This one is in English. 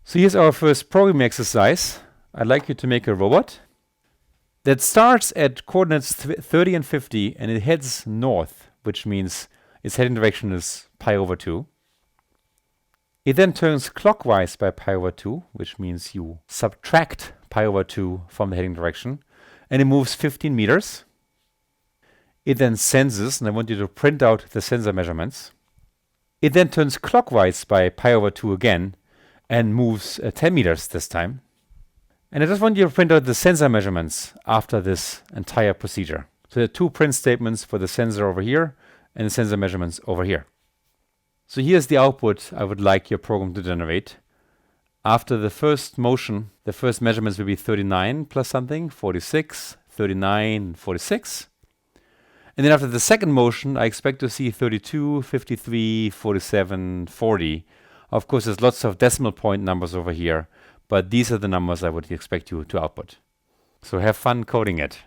So here's our first programming exercise. I'd like you to make a robot that starts at coordinates 30 and 50 and it heads north, which means its heading direction is pi over 2. It then turns clockwise by pi over 2, which means you subtract pi over 2 from the heading direction, and it moves 15 meters. It then senses, and I want you to print out the sensor measurements. It then turns clockwise by pi over 2 again, and moves 10 meters this time. And I just want you to print out the sensor measurements after this entire procedure. So there are two print statements for the sensor over here, and the sensor measurements over here. So here's the output I would like your program to generate. After the first motion, the first measurements will be 39 plus something, 46, 39, 46. And then after the second motion, I expect to see 32, 53, 47, 40. Of course, there's lots of decimal point numbers over here, but these are the numbers I would expect you to output. So have fun coding it.